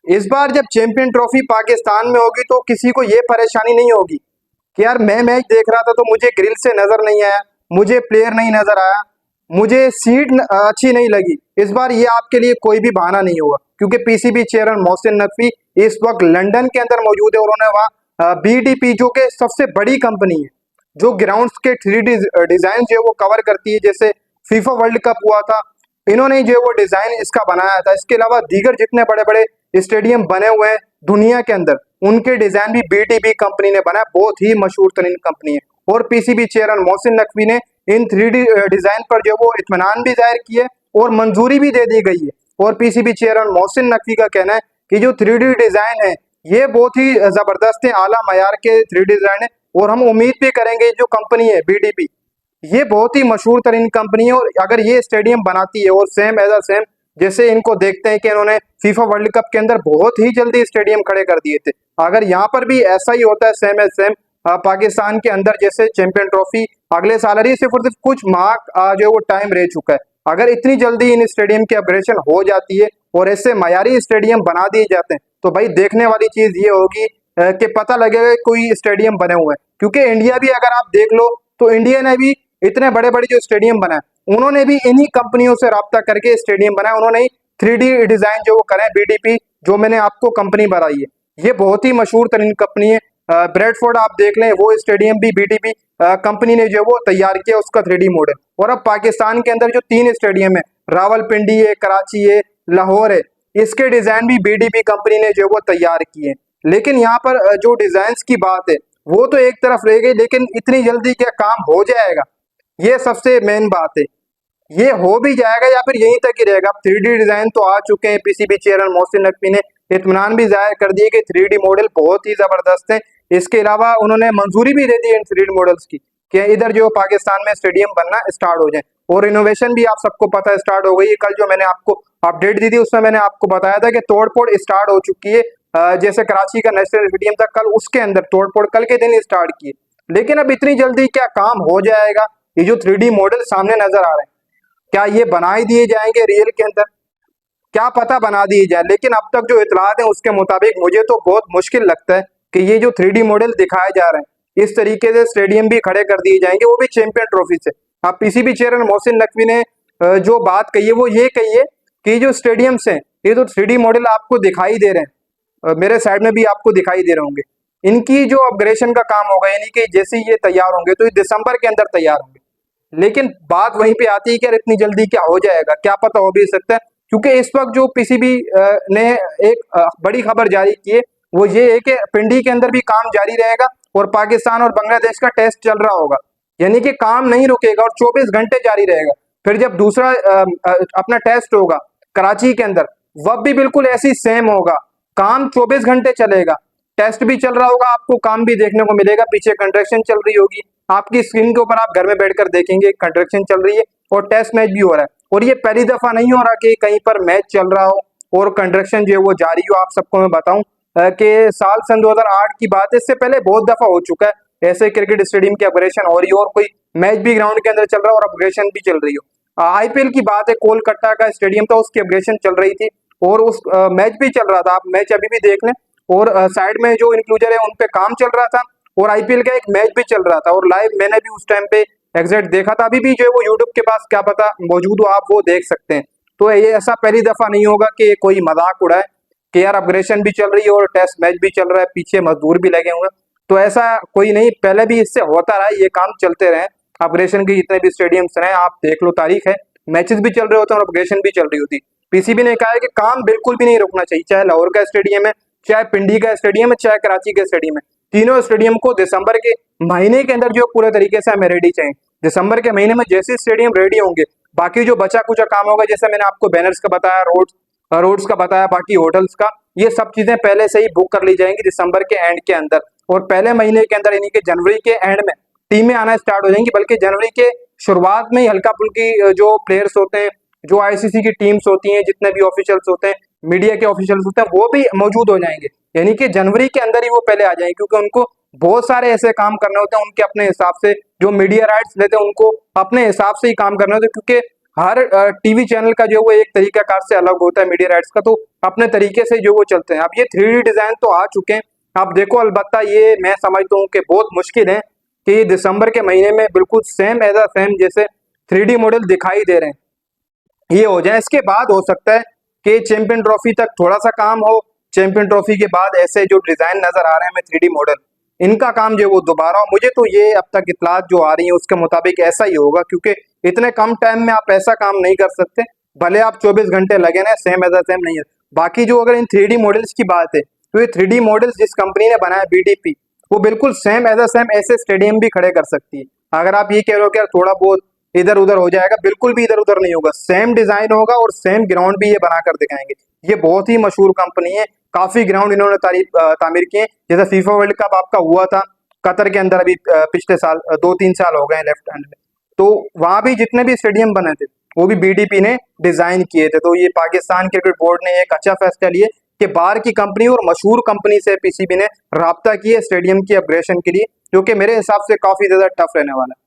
इस बार जब champion trophy Pakistan में होगी तो किसी को ये परेशानी नहीं होगी कि यार मैं मैच देख रहा था तो मुझे ग्रिल से नजर नहीं आया, मुझे प्लेयर नहीं नजर आया, मुझे सीट अच्छी नहीं लगी। इस बार ये आपके लिए कोई भी बहाना नहीं होगा, क्योंकि पीसीबी चेयरमैन मोहसिन नकवी इस वक्त लंदन के अंदर मौजूद है और उन्होंने वहाँ बीडीपी जो कि सबसे बड़ी कंपनी है जो ग्राउंड्स के 3D डिजाइन जो है वो कवर करती है, जैसे फीफा वर्ल्ड कप हुआ था इन्होंने जो है वो डिजाइन इसका बनाया था। इसके अलावा दीगर जितने बड़े बड़े स्टेडियम बने हुए हैं दुनिया के अंदर उनके डिजाइन भी बीटीबी कंपनी ने बनाया, बहुत ही मशहूर तरीन कंपनी है। और पीसीबी चेयरमैन मोहसिन नकवी ने इन 3D डिजाइन पर जो वो इत्मीनान भी जाहिर किए और मंजूरी भी दे दी गई है। और पीसीबी चेयरमैन मोहसिन नकवी का कहना है कि जो 3D डिजाइन है ये बहुत ही जबरदस्त है, आला मयार के 3D डिजाइन है और हम उम्मीद भी करेंगे जो कंपनी है बीडीपी ये बहुत ही मशहूर तरीन कंपनी है और अगर ये स्टेडियम बनाती है और सेम एज अ सेम जैसे इनको देखते हैं कि इन्होंने फीफा वर्ल्ड कप के अंदर बहुत ही जल्दी स्टेडियम खड़े कर दिए थे, अगर यहाँ पर भी ऐसा ही होता है सेम एज सेम पाकिस्तान के अंदर जैसे चैंपियन ट्रॉफी अगले साल आ रही है, सिर्फ और सिर्फ कुछ माह जो वो टाइम रह चुका है, अगर इतनी जल्दी इन स्टेडियम की अपग्रेडेशन हो जाती है और ऐसे मयारी स्टेडियम बना दिए जाते हैं तो भाई देखने वाली चीज ये होगी कि पता लगेगा कोई स्टेडियम बने हुए हैं। क्योंकि इंडिया भी अगर आप देख लो तो इंडिया ने भी इतने बड़े बड़े जो स्टेडियम बनाए उन्होंने भी इन्हीं कंपनियों से राब्ता करके स्टेडियम बनाया, उन्होंने 3D डिजाइन जो वो करें बीडीपी जो मैंने आपको कंपनी बनाई है ये बहुत ही मशहूर तरीन कंपनी है। ब्रेडफोर्ड आप देख लें वो स्टेडियम भी बीडीपी कंपनी ने जो वो तैयार किया उसका 3D मॉडल। और अब पाकिस्तान के अंदर जो 3 स्टेडियम है रावलपिंडी है, कराची है, लाहौर है, इसके डिजाइन भी बीडीपी कंपनी ने जो वो तैयार किए। लेकिन यहाँ पर जो डिजाइन की बात है वो तो एक तरफ रह गई, लेकिन इतनी जल्दी क्या काम हो जाएगा ये सबसे मेन बात है। ये हो भी जाएगा या फिर यहीं तक ही रहेगा। अब 3D डिजाइन तो आ चुके हैं, पीसीबी चेयरमैन मोहसिन नकवी ने इत्मीनान भी जाहिर कर दिए कि 3D मॉडल बहुत ही जबरदस्त है। इसके अलावा उन्होंने मंजूरी भी दे दी इन 3D मॉडल्स की कि इधर जो पाकिस्तान में स्टेडियम बनना स्टार्ट हो जाए। और इनोवेशन भी आप सबको पता है स्टार्ट हो गई है। कल जो मैंने आपको अपडेट दी थी उसमें मैंने आपको बताया था कि तोड़फोड़ स्टार्ट हो चुकी है। जैसे कराची का नेशनल स्टेडियम था कल उसके अंदर तोड़फोड़ कल के दिन स्टार्ट किए। लेकिन अब इतनी जल्दी क्या काम हो जाएगा? ये जो 3D मॉडल सामने नजर आ रहे हैं क्या ये बना ही दिए जाएंगे रियल के अंदर? क्या पता बना दिए जाए, लेकिन अब तक जो इतलात है उसके मुताबिक मुझे तो बहुत मुश्किल लगता है कि ये जो 3D मॉडल दिखाए जा रहे हैं इस तरीके से स्टेडियम भी खड़े कर दिए जाएंगे, वो भी चैंपियन ट्रॉफी से। अब पीसीबी चेयरमैन मोहसिन नकवी ने जो बात कही है वो ये कही है कि जो स्टेडियम्स हैं ये तो 3D मॉडल आपको दिखाई दे रहे हैं, मेरे साइड में भी आपको दिखाई दे रहे होंगे, इनकी जो अपग्रेडेशन का काम होगा यानी कि जैसे ये तैयार होंगे तो ये दिसंबर के अंदर तैयार होंगे। लेकिन बात वहीं पे आती है कि यार इतनी जल्दी क्या हो जाएगा? क्या पता हो भी सकता है, क्योंकि इस वक्त जो पीसीबी ने एक बड़ी खबर जारी की है वो ये है कि पिंडी के अंदर भी काम जारी रहेगा और पाकिस्तान और बांग्लादेश का टेस्ट चल रहा होगा, यानी कि काम नहीं रुकेगा और 24 घंटे जारी रहेगा। फिर जब दूसरा अपना टेस्ट होगा कराची के अंदर वह भी बिल्कुल ऐसी सेम होगा, काम 24 घंटे चलेगा, टेस्ट भी चल रहा होगा, आपको काम भी देखने को मिलेगा, पीछे कंस्ट्रक्शन चल रही होगी, आपकी स्क्रीन के ऊपर आप घर में बैठकर देखेंगे कंस्ट्रक्शन चल रही है और टेस्ट मैच भी हो रहा है। और ये पहली दफा नहीं हो रहा कि कहीं पर मैच चल रहा हो और कंस्ट्रक्शन जो है वो जारी हो। आप सबको मैं बताऊं कि साल सन 2008 की बात है, इससे पहले बहुत दफा हो चुका है ऐसे क्रिकेट स्टेडियम की अपग्रेडेशन हो रही हो और कोई मैच भी ग्राउंड के अंदर चल रहा हो और अपग्रेडेशन भी चल रही हो। आईपीएल की बात है, कोलकाता का स्टेडियम था उसकी अपग्रेडेशन चल रही थी और उस मैच भी चल रहा था, आप मैच अभी भी देख लें और साइड में जो इंक्लूजर है उन पे काम चल रहा था और आईपीएल का एक मैच भी चल रहा था और लाइव मैंने भी उस टाइम पे एग्जैक्ट देखा था। अभी भी जो है वो यूट्यूब के पास क्या पता मौजूद हो, आप वो देख सकते हैं। तो ये ऐसा पहली दफा नहीं होगा कि कोई मजाक उड़ाए कि यार अपग्रेडेशन भी चल रही है और टेस्ट मैच भी चल रहा है, पीछे मजदूर भी लगे हुए हैं। तो ऐसा कोई नहीं, पहले भी इससे होता रहा, ये काम चलते रहे। अपग्रेडेशन के जितने भी स्टेडियम्स रहे आप देख लो, तारीख है, मैचेस भी चल रहे होते हैं और अपग्रेडेशन भी चल रही होती। पीसीबी ने कहा है कि काम बिल्कुल भी नहीं रुकना चाहिए, चाहे लाहौर का स्टेडियम है, चाहे पिंडी का स्टेडियम है, चाहे कराची का स्टेडियम है, तीनों स्टेडियम को दिसंबर के महीने के अंदर जो पूरे तरीके से हमें रेडी चाहिए। दिसंबर के महीने में जैसे स्टेडियम रेडी होंगे बाकी जो बचा कुचा काम होगा, जैसे मैंने आपको बैनर्स का बताया, रोड्स का बताया, बाकी होटल्स का, ये सब चीजें पहले से ही बुक कर ली जाएंगी दिसंबर के एंड के अंदर और पहले महीने के अंदर यानी कि जनवरी के एंड में टीमें आना स्टार्ट हो जाएंगी। बल्कि जनवरी के शुरुआत में ही हल्का फुल्की जो प्लेयर्स होते हैं, जो आईसीसी की टीम्स होती हैं, जितने भी ऑफिशियल्स होते हैं, मीडिया के ऑफिशियल्स होते हैं, वो भी मौजूद हो जाएंगे। यानी कि जनवरी के अंदर ही वो पहले आ जाएंगे, क्योंकि उनको बहुत सारे ऐसे काम करने होते हैं उनके अपने हिसाब से, जो मीडिया राइट्स लेते हैं उनको अपने हिसाब से ही काम करने होते हैं, क्योंकि हर टीवी चैनल का जो वो एक तरीका कार से अलग होता है मीडिया राइट्स का, तो अपने तरीके से जो वो चलते हैं। अब ये 3D डिजाइन तो आ चुके हैं, आप देखो अलबत्ता ये मैं समझता हूँ कि बहुत मुश्किल है कि ये दिसंबर के महीने में बिल्कुल सेम एज अ सेम जैसे 3D मॉडल दिखाई दे रहे हैं ये हो जाए। इसके बाद हो सकता है कि चैंपियन ट्रॉफी तक थोड़ा सा काम हो, चैंपियन ट्रॉफी के बाद ऐसे जो डिजाइन नजर आ रहे हैं हमें 3D मॉडल, इनका काम जो है वो दोबारा हो। मुझे तो ये अब तक इतलात जो आ रही है उसके मुताबिक ऐसा ही होगा, क्योंकि इतने कम टाइम में आप ऐसा काम नहीं कर सकते, भले आप 24 घंटे लगे ना, सेम एज अ सेम नहीं है। बाकी जो अगर इन 3D मॉडल्स की बात है, तो ये 3D मॉडल्स जिस कंपनी ने बनाया बीडीपी, वो बिल्कुल सेम एज अ सेम ऐसे स्टेडियम भी खड़े कर सकती है। अगर आप ये कह रहे हो कि यार थोड़ा बहुत इधर उधर हो जाएगा, बिल्कुल भी इधर उधर नहीं होगा, सेम डिजाइन होगा और सेम ग्राउंड भी ये बनाकर दिखाएंगे। ये बहुत ही मशहूर कंपनी है, काफी ग्राउंड इन्होंने तामीर किए। जैसे फीफा वर्ल्ड कप आपका हुआ था कतर के अंदर, अभी पिछले साल 2-3 साल हो गए लेफ्ट हैंड में, तो वहां भी जितने भी स्टेडियम बने थे वो भी बीडीपी ने डिजाइन किए थे। तो ये पाकिस्तान क्रिकेट बोर्ड ने एक अच्छा फैसला लिया कि बाहर की कंपनी और मशहूर कंपनी से पीसीबी ने राब्ता किए स्टेडियम की अपग्रेडेशन के लिए, जो कि मेरे हिसाब से काफी ज्यादा टफ रहने वाला है।